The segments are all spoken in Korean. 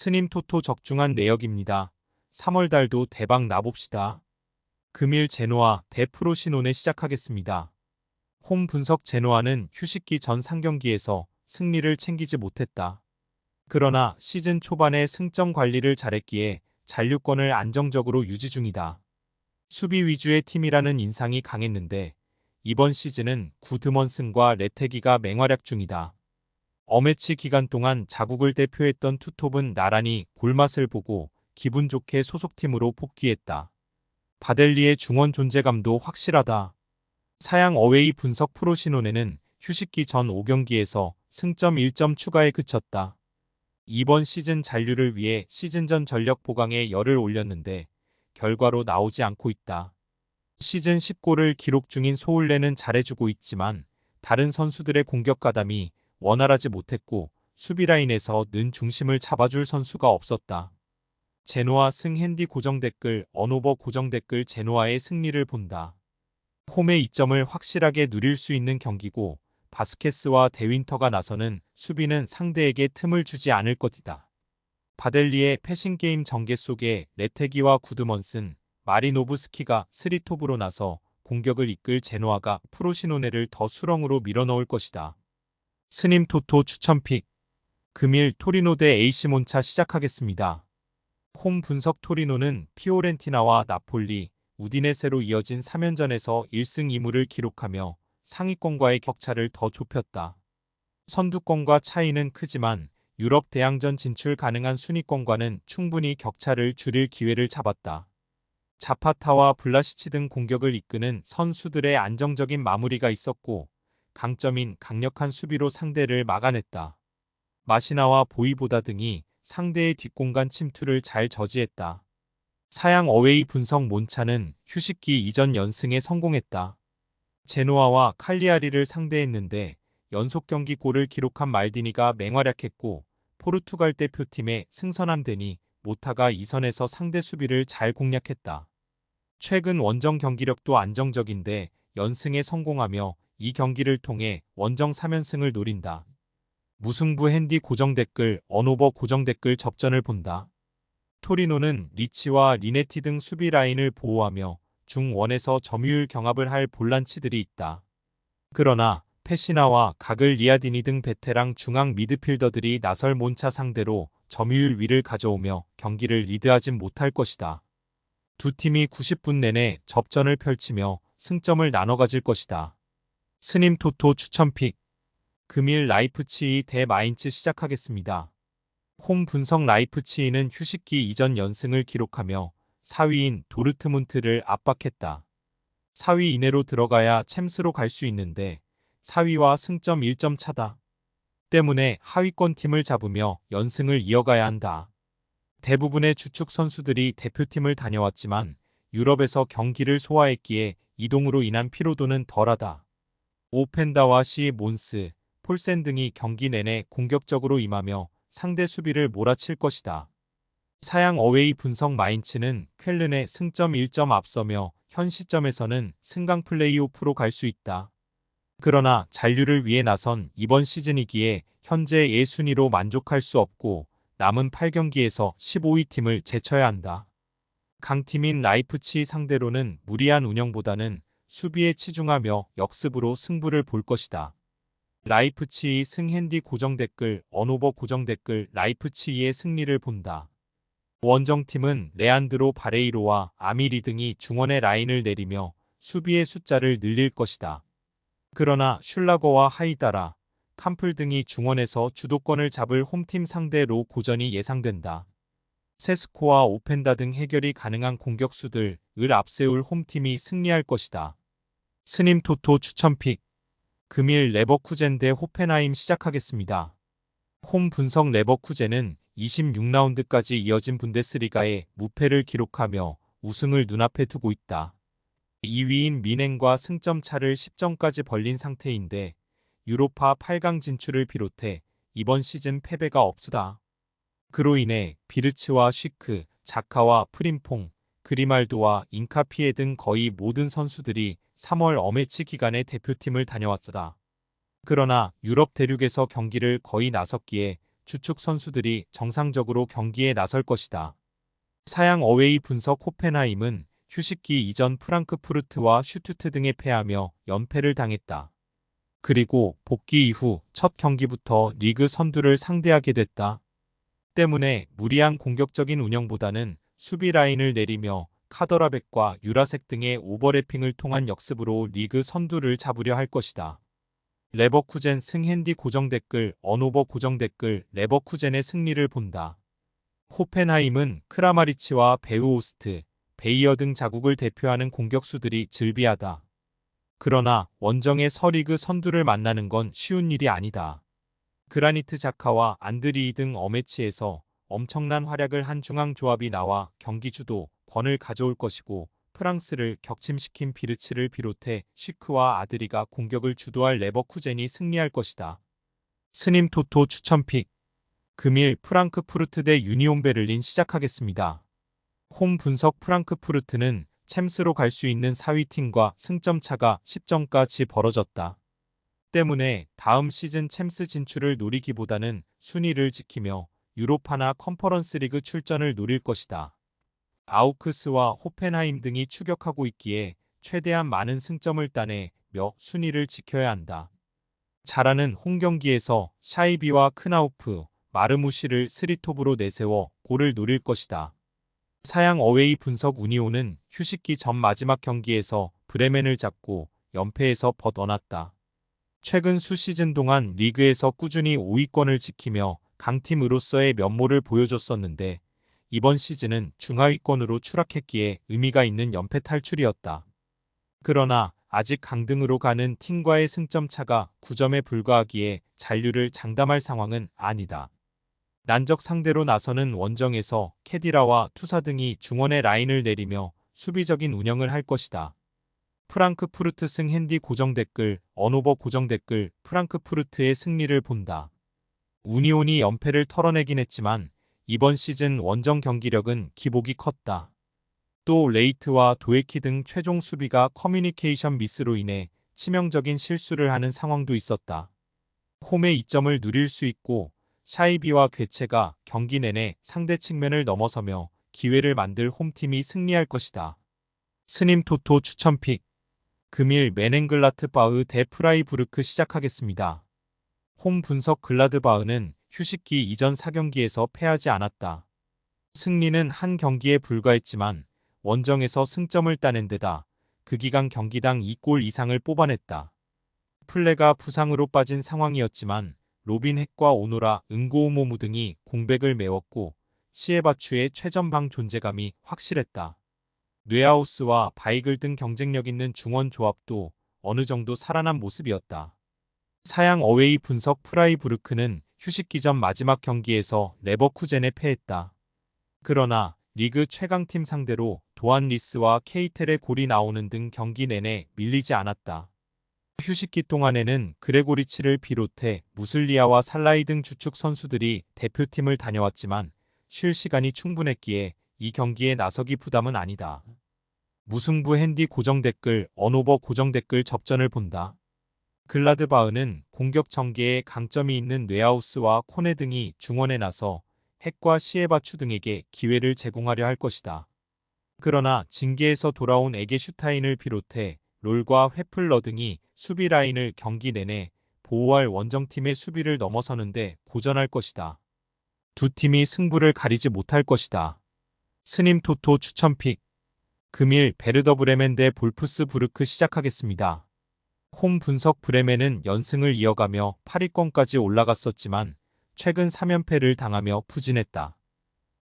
스님 토토 적중한 내역입니다. 3월 달도 대박 나봅시다. 금일 제노아 대 프로시논에 시작하겠습니다. 홈 분석 제노아는 휴식기 전 상경기에서 승리를 챙기지 못했다. 그러나 시즌 초반에 승점 관리를 잘했기에 잔류권을 안정적으로 유지 중이다. 수비 위주의 팀이라는 인상이 강했는데 이번 시즌은 구드먼슨과 레테기가 맹활약 중이다. 어매치 기간 동안 자국을 대표했던 투톱은 나란히 골맛을 보고 기분 좋게 소속팀으로 복귀했다. 바델리의 중원 존재감도 확실하다. 사양 어웨이 분석 프로시논에는 휴식기 전 5경기에서 승점 1점 추가에 그쳤다. 이번 시즌 잔류를 위해 시즌 전 전력 보강에 열을 올렸는데 결과로 나오지 않고 있다. 시즌 10골을 기록 중인 소울레는 잘해주고 있지만 다른 선수들의 공격 가담이 원활하지 못했고 수비 라인에서 는 중심을 잡아줄 선수가 없었다. 제노아 승 핸디 고정 댓글 언오버 고정 댓글 제노아의 승리를 본다. 홈의 이점을 확실하게 누릴 수 있는 경기고 바스케스와 데윈터가 나서는 수비는 상대에게 틈을 주지 않을 것이다. 바델리의 패싱게임 전개 속에 레테기와 구드먼슨, 마리노브스키가 3톱으로 나서 공격을 이끌 제노아가 프로시노네를 더 수렁으로 밀어넣을 것이다. 스님 토토 추천픽 금일 토리노 대 AC 몬차 시작하겠습니다. 홈 분석 토리노는 피오렌티나와 나폴리, 우디네세로 이어진 3연전에서 1승 2무를 기록하며 상위권과의 격차를 더 좁혔다. 선두권과 차이는 크지만 유럽 대항전 진출 가능한 순위권과는 충분히 격차를 줄일 기회를 잡았다. 자파타와 블라시치 등 공격을 이끄는 선수들의 안정적인 마무리가 있었고 강점인 강력한 수비로 상대를 막아냈다. 마시나와 보이보다 등이 상대의 뒷공간 침투를 잘 저지했다. 사양 어웨이 분석 몬차는 휴식기 이전 연승에 성공했다. 제노아와 칼리아리를 상대했는데 연속 경기 골을 기록한 말디니가 맹활약했고 포르투갈 대표팀에 승선한 데니 모타가 2선에서 상대 수비를 잘 공략했다. 최근 원정 경기력도 안정적인데 연승에 성공하며 이 경기를 통해 원정 3연승을 노린다. 무승부 핸디 고정 댓글 언오버 고정 댓글 접전을 본다. 토리노는 리치와 리네티 등 수비 라인을 보호하며 중1에서 점유율 경합을 할 볼란치들이 있다. 그러나 페시나와 가글 리아디니 등 베테랑 중앙 미드필더들이 나설 몬차 상대로 점유율 위를 가져오며 경기를 리드하진 못할 것이다. 두 팀이 90분 내내 접전을 펼치며 승점을 나눠 가질 것이다. 스님 토토 추천픽 금일 라이프치히 대 마인츠 시작하겠습니다. 홈 분석 라이프치히는 휴식기 이전 연승을 기록하며 4위인 도르트문트를 압박했다. 4위 이내로 들어가야 챔스로 갈 수 있는데 4위와 승점 1점 차다. 때문에 하위권 팀을 잡으며 연승을 이어가야 한다. 대부분의 주축 선수들이 대표팀을 다녀왔지만 유럽에서 경기를 소화했기에 이동으로 인한 피로도는 덜하다. 오펜다와 시 몬스, 폴센 등이 경기 내내 공격적으로 임하며 상대 수비를 몰아칠 것이다. 사양 어웨이 분석 마인츠는 쾰른의 승점 1점 앞서며 현 시점에서는 승강 플레이오프로 갈 수 있다. 그러나 잔류를 위해 나선 이번 시즌이기에 현재 예순위로 만족할 수 없고 남은 8경기에서 15위 팀을 제쳐야 한다. 강팀인 라이프치히 상대로는 무리한 운영보다는 수비에 치중하며 역습으로 승부를 볼 것이다. 라이프치히 승 핸디 고정 댓글 언오버 고정 댓글 라이프치히의 승리를 본다. 원정팀은 레안드로 바레이로와 아미리 등이 중원의 라인을 내리며 수비의 숫자를 늘릴 것이다. 그러나 슐라거와 하이다라, 캄플 등이 중원에서 주도권을 잡을 홈팀 상대로 고전이 예상된다. 세스코와 오펜다 등 해결이 가능한 공격수들을 앞세울 홈팀이 승리할 것이다. 스님 토토 추천픽 금일 레버쿠젠 대 호펜하임 시작하겠습니다. 홈 분석 레버쿠젠은 26라운드까지 이어진 분데스리가에 무패를 기록하며 우승을 눈앞에 두고 있다. 2위인 미넨과 승점 차를 10점까지 벌린 상태인데 유로파 8강 진출을 비롯해 이번 시즌 패배가 없으다. 그로 인해 비르츠와 쉬크, 자카와 프림퐁, 그리말도와 인카피에 등 거의 모든 선수들이 3월 어매치 기간에 대표팀을 다녀왔다. 그러나 유럽 대륙에서 경기를 거의 나섰기에 주축 선수들이 정상적으로 경기에 나설 것이다. 사양 어웨이 분석 호펜하임은 휴식기 이전 프랑크푸르트와 슈투트 등에 패하며 연패를 당했다. 그리고 복귀 이후 첫 경기부터 리그 선두를 상대하게 됐다. 때문에 무리한 공격적인 운영보다는 수비 라인을 내리며 카더라백과 유라색 등의 오버래핑을 통한 역습으로 리그 선두를 잡으려 할 것이다. 레버쿠젠 승헨디 고정 댓글 언오버 고정 댓글 레버쿠젠의 승리를 본다. 호펜하임은 크라마리치와 베우오스트, 베이어 등 자국을 대표하는 공격수들이 즐비하다. 그러나 원정의 서리그 선두를 만나는 건 쉬운 일이 아니다. 그라니트 자카와 안드리이 등 어매치에서 엄청난 활약을 한 중앙조합이 나와 경기 주도 권을 가져올 것이고 프랑스를 격침시킨 비르츠를 비롯해 쉬크와 아드리가 공격을 주도할 레버쿠젠이 승리할 것이다. 스님 토토 추천픽 금일 프랑크푸르트 대 유니온 베를린 시작하겠습니다. 홈 분석 프랑크푸르트는 챔스로 갈 수 있는 4위 팀과 승점 차가 10점까지 벌어졌다. 때문에 다음 시즌 챔스 진출을 노리기보다는 순위를 지키며 유로파나 컨퍼런스 리그 출전을 노릴 것이다. 아우크스와 호펜하임 등이 추격하고 있기에 최대한 많은 승점을 따내며 순위를 지켜야 한다. 잘하는 홈경기에서 샤이비와 크나우프, 마르무시를 3톱으로 내세워 골을 노릴 것이다. 사양 어웨이 분석 우니온은 휴식기 전 마지막 경기에서 브레멘을 잡고 연패에서 벗어났다. 최근 수시즌 동안 리그에서 꾸준히 5위권을 지키며 강팀으로서의 면모를 보여줬었는데 이번 시즌은 중하위권으로 추락했기에 의미가 있는 연패 탈출이었다. 그러나 아직 강등으로 가는 팀과의 승점 차가 9점에 불과하기에 잔류를 장담할 상황은 아니다. 난적 상대로 나서는 원정에서 캐디라와 투사 등이 중원의 라인을 내리며 수비적인 운영을 할 것이다. 프랑크푸르트 승헨디 고정 댓글 언오버 고정 댓글 프랑크푸르트의 승리를 본다. 우니온이 연패를 털어내긴 했지만 이번 시즌 원정 경기력은 기복이 컸다. 또 레이트와 도에키 등 최종 수비가 커뮤니케이션 미스로 인해 치명적인 실수를 하는 상황도 있었다. 홈의 이점을 누릴 수 있고 샤이비와 괴체가 경기 내내 상대 측면을 넘어서며 기회를 만들 홈팀이 승리할 것이다. 스님 토토 추천픽 금일 메넨글라트바흐 대 프라이부르크 시작하겠습니다. 홈 분석 글라드바흐는 휴식기 이전 4경기에서 패하지 않았다. 승리는 한 경기에 불과했지만 원정에서 승점을 따낸 데다 그 기간 경기당 2골 이상을 뽑아냈다. 플레가 부상으로 빠진 상황이었지만 로빈 핵과 오노라, 응고우모무 등이 공백을 메웠고 시에바추의 최전방 존재감이 확실했다. 뇌하우스와 바이글 등 경쟁력 있는 중원 조합도 어느 정도 살아난 모습이었다. 사양 어웨이 분석 프라이부르크는 휴식기 전 마지막 경기에서 레버쿠젠에 패했다. 그러나 리그 최강팀 상대로 도안 리스와 케이텔의 골이 나오는 등 경기 내내 밀리지 않았다. 휴식기 동안에는 그레고리치를 비롯해 무슬리아와 살라이 등 주축 선수들이 대표팀을 다녀왔지만 쉴 시간이 충분했기에 이 경기에 나서기 부담은 아니다. 무승부 핸디 고정 댓글 언오버 고정 댓글 접전을 본다. 글라드바흐는 공격 전개에 강점이 있는 뇌하우스와 코네 등이 중원에 나서 핵과 시에바추 등에게 기회를 제공하려 할 것이다. 그러나 징계에서 돌아온 에게슈타인을 비롯해 롤과 회플러 등이 수비 라인을 경기 내내 보호할 원정팀의 수비를 넘어서는데 고전할 것이다. 두 팀이 승부를 가리지 못할 것이다. 스님 토토 추천픽 금일 베르더 브레멘 대 볼프스부르크 시작하겠습니다. 홈 분석 브레멘은 연승을 이어가며 8위권까지 올라갔었지만 최근 3연패를 당하며 부진했다.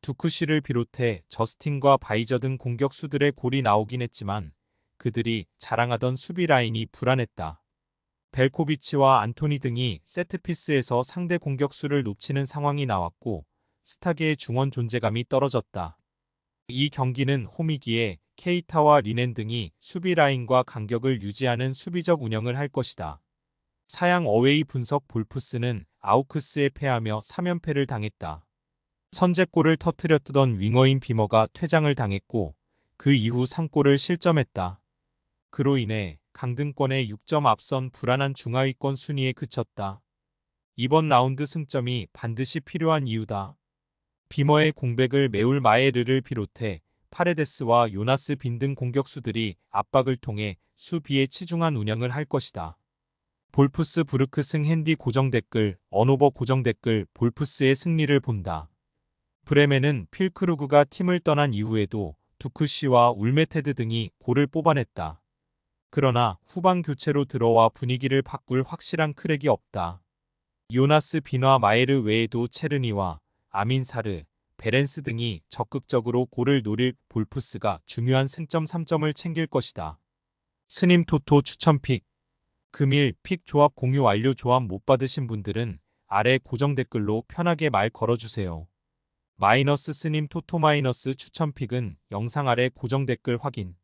두쿠시를 비롯해 저스틴과 바이저 등 공격수들의 골이 나오긴 했지만 그들이 자랑하던 수비 라인이 불안했다. 벨코비치와 안토니 등이 세트피스에서 상대 공격수를 놓치는 상황이 나왔고 스타계의 중원 존재감이 떨어졌다. 이 경기는 홈이기에 케이타와 리넨 등이 수비 라인과 간격을 유지하는 수비적 운영을 할 것이다. 사양 어웨이 분석 볼프스는 아우크스에 패하며 3연패를 당했다. 선제골을 터뜨렸던 윙어인 비머가 퇴장을 당했고 그 이후 3골을 실점했다. 그로 인해 강등권에 6점 앞선 불안한 중하위권 순위에 그쳤다. 이번 라운드 승점이 반드시 필요한 이유다. 비머의 공백을 메울 마에르를 비롯해 파레데스와 요나스 빈 등 공격수들이 압박을 통해 수비에 치중한 운영을 할 것이다. 볼프스 부르크 승 핸디 고정 댓글 언오버 고정 댓글 볼프스의 승리를 본다. 브레멘은 필크루그가 팀을 떠난 이후에도 두쿠시와 울메테드 등이 골을 뽑아냈다. 그러나 후반 교체로 들어와 분위기를 바꿀 확실한 크랙이 없다. 요나스 빈와 마에르 외에도 체르니와 아민사르, 베렌스 등이 적극적으로 골을 노릴 볼프스가 중요한 승점 3점을 챙길 것이다. 스님 토토 추천픽 금일 픽 조합 공유 완료. 조합 못 받으신 분들은 아래 고정 댓글로 편하게 말 걸어주세요. 마이너스 스님 토토 마이너스 추천픽은 영상 아래 고정 댓글 확인.